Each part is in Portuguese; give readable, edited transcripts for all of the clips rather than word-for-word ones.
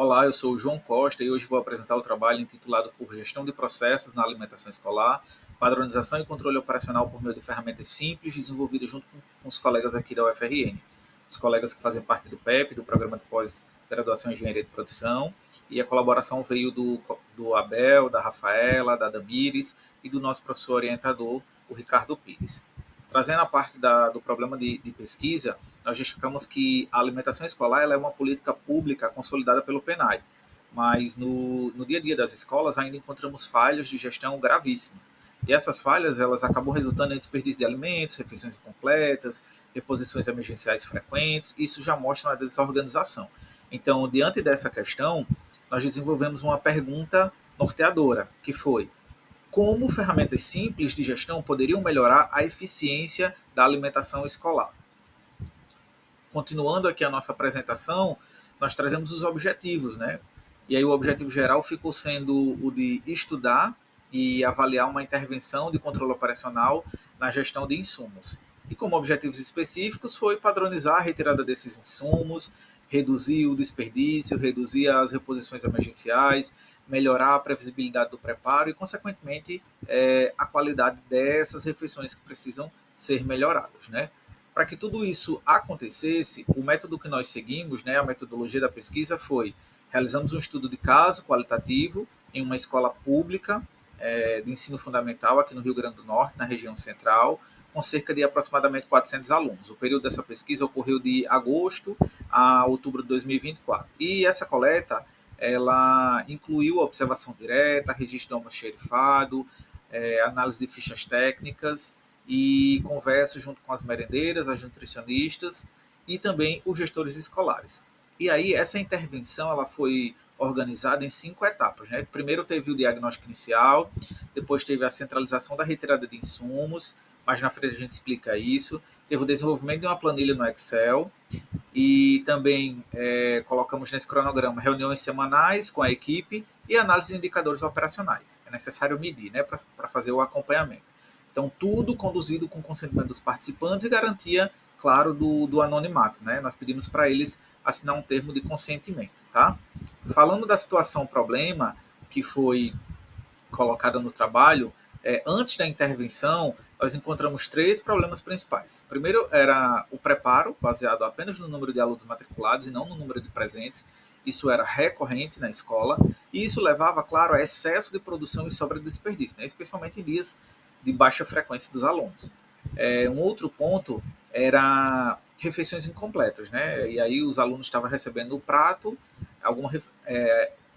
Olá, eu sou o João Costa e hoje vou apresentar o trabalho intitulado por Gestão de Processos na Alimentação Escolar, Padronização e Controle Operacional por meio de ferramentas simples, desenvolvidas junto com os colegas aqui da UFRN. Os colegas que fazem parte do PEP, do Programa de Pós-Graduação em Engenharia de Produção, e a colaboração veio do Abel, da Rafaela, da Damires e do nosso professor orientador, o Ricardo Pires. Trazendo a parte do problema de pesquisa, nós destacamos que a alimentação escolar ela é uma política pública consolidada pelo PNAE, mas no dia a dia das escolas ainda encontramos falhas de gestão gravíssimas. E essas falhas elas acabam resultando em desperdício de alimentos, refeições incompletas, reposições emergenciais frequentes, e isso já mostra uma desorganização. Então, diante dessa questão, nós desenvolvemos uma pergunta norteadora, que foi: como ferramentas simples de gestão poderiam melhorar a eficiência da alimentação escolar? Continuando aqui a nossa apresentação, nós trazemos os objetivos, né? E aí o objetivo geral ficou sendo o de estudar e avaliar uma intervenção de controle operacional na gestão de insumos. E como objetivos específicos foi padronizar a retirada desses insumos, reduzir o desperdício, reduzir as reposições emergenciais, melhorar a previsibilidade do preparo e, consequentemente, a qualidade dessas refeições que precisam ser melhoradas, né? Para que tudo isso acontecesse, o método que nós seguimos, né, a metodologia da pesquisa foi: realizamos um estudo de caso qualitativo em uma escola pública de ensino fundamental aqui no Rio Grande do Norte, na região central, com cerca de aproximadamente 400 alunos. O período dessa pesquisa ocorreu de agosto a outubro de 2024. E essa coleta ela incluiu observação direta, registro de almoxerifado, análise de fichas técnicas e conversa junto com as merendeiras, as nutricionistas e também os gestores escolares. E aí essa intervenção ela foi organizada em 5 etapas, né? Primeiro teve o diagnóstico inicial, depois teve a centralização da retirada de insumos, mas na frente a gente explica isso. Teve o desenvolvimento de uma planilha no Excel e também colocamos nesse cronograma reuniões semanais com a equipe e análise de indicadores operacionais. É necessário medir, né, para fazer o acompanhamento. Então, tudo conduzido com consentimento dos participantes e garantia, claro, do anonimato, né? Nós pedimos para eles assinar um termo de consentimento, tá? Falando da situação problema que foi colocada no trabalho, antes da intervenção, nós encontramos 3 problemas principais. Primeiro era o preparo, baseado apenas no número de alunos matriculados e não no número de presentes. Isso era recorrente na escola e isso levava, claro, a excesso de produção e sobra de desperdício, né? Especialmente em dias de baixa frequência dos alunos. Um outro ponto era refeições incompletas, né? E aí os alunos estavam recebendo o prato,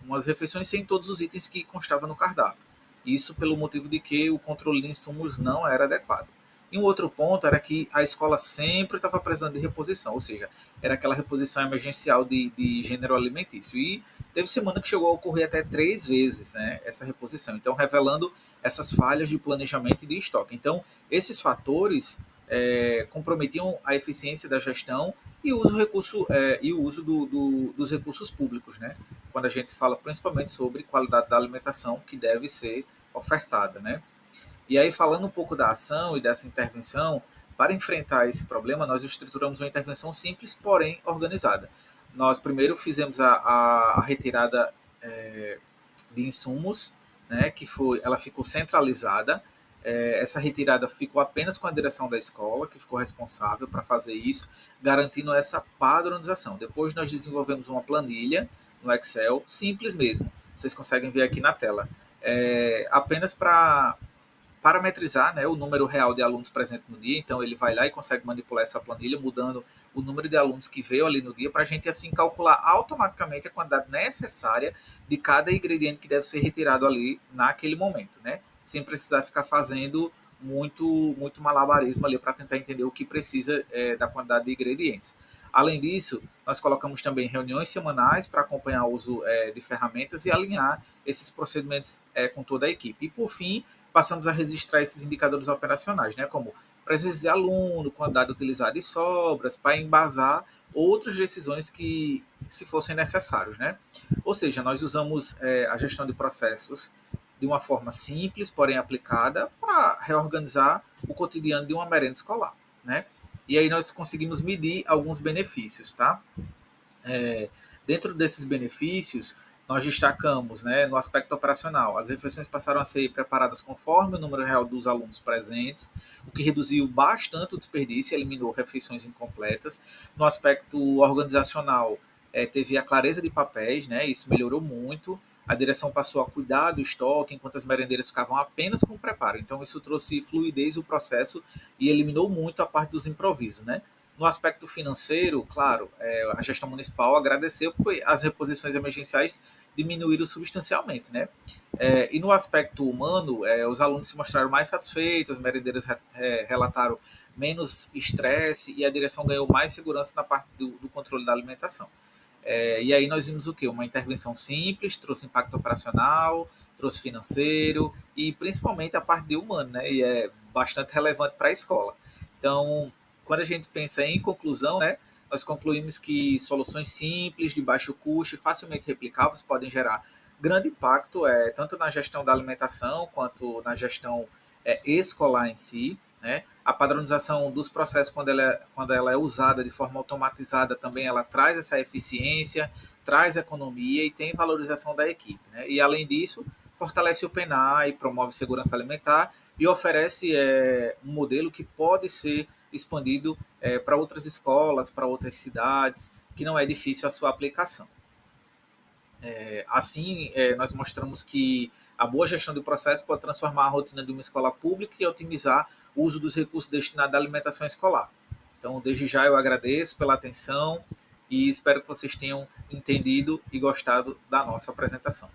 umas refeições sem todos os itens que constavam no cardápio. Isso pelo motivo de que o controle de insumos não era adequado. E um outro ponto era que a escola sempre estava precisando de reposição, ou seja, era aquela reposição emergencial de gênero alimentício. E teve semana que chegou a ocorrer até 3 vezes, né, essa reposição. Então, revelando essas falhas de planejamento e de estoque. Então, esses fatores comprometiam a eficiência da gestão e o uso dos recursos públicos, né? Quando a gente fala principalmente sobre qualidade da alimentação que deve ser ofertada, né? E aí, falando um pouco da ação e dessa intervenção, para enfrentar esse problema, nós estruturamos uma intervenção simples, porém organizada. Nós primeiro fizemos a retirada de insumos, né, ela ficou centralizada. Essa retirada ficou apenas com a direção da escola, que ficou responsável para fazer isso, garantindo essa padronização. Depois nós desenvolvemos uma planilha no Excel, simples mesmo. Vocês conseguem ver aqui na tela. Apenas para parametrizar, né, o número real de alunos presentes no dia. Então ele vai lá e consegue manipular essa planilha, mudando o número de alunos que veio ali no dia, para a gente assim calcular automaticamente a quantidade necessária de cada ingrediente que deve ser retirado ali naquele momento, né? Sem precisar ficar fazendo muito malabarismo ali para tentar entender o que precisa da quantidade de ingredientes. Além disso, nós colocamos também reuniões semanais para acompanhar o uso de ferramentas e alinhar esses procedimentos com toda a equipe. E, por fim, passamos a registrar esses indicadores operacionais, né, como presença de aluno, quantidade utilizada e sobras, para embasar outras decisões que se fossem necessários, né? Ou seja, nós usamos a gestão de processos de uma forma simples, porém aplicada, para reorganizar o cotidiano de uma merenda escolar, né? E aí nós conseguimos medir alguns benefícios, tá? Dentro desses benefícios, nós destacamos, né, no aspecto operacional, as refeições passaram a ser preparadas conforme o número real dos alunos presentes, o que reduziu bastante o desperdício e eliminou refeições incompletas. No aspecto organizacional, teve a clareza de papéis, né, isso melhorou muito. A direção passou a cuidar do estoque, enquanto as merendeiras ficavam apenas com o preparo. Então, isso trouxe fluidez no processo e eliminou muito a parte dos improvisos, né? No aspecto financeiro, claro, a gestão municipal agradeceu porque as reposições emergenciais diminuíram substancialmente, né? E no aspecto humano, os alunos se mostraram mais satisfeitos, as merendeiras relataram menos estresse e a direção ganhou mais segurança na parte do controle da alimentação. E aí nós vimos o quê? Uma intervenção simples, trouxe impacto operacional, trouxe financeiro e principalmente a parte de humano, né? E é bastante relevante para a escola. Então, quando a gente pensa em conclusão, né, nós concluímos que soluções simples, de baixo custo e facilmente replicáveis podem gerar grande impacto, tanto na gestão da alimentação quanto na gestão escolar em si. Né? A padronização dos processos, quando ela é usada de forma automatizada, também ela traz essa eficiência, traz economia e tem valorização da equipe. Né? E, além disso, fortalece o PNAE, promove segurança alimentar e oferece um modelo que pode ser expandido para outras escolas, para outras cidades, que não é difícil a sua aplicação. Assim, nós mostramos que a boa gestão do processo pode transformar a rotina de uma escola pública e otimizar o uso dos recursos destinados à alimentação escolar. Então, desde já eu agradeço pela atenção e espero que vocês tenham entendido e gostado da nossa apresentação.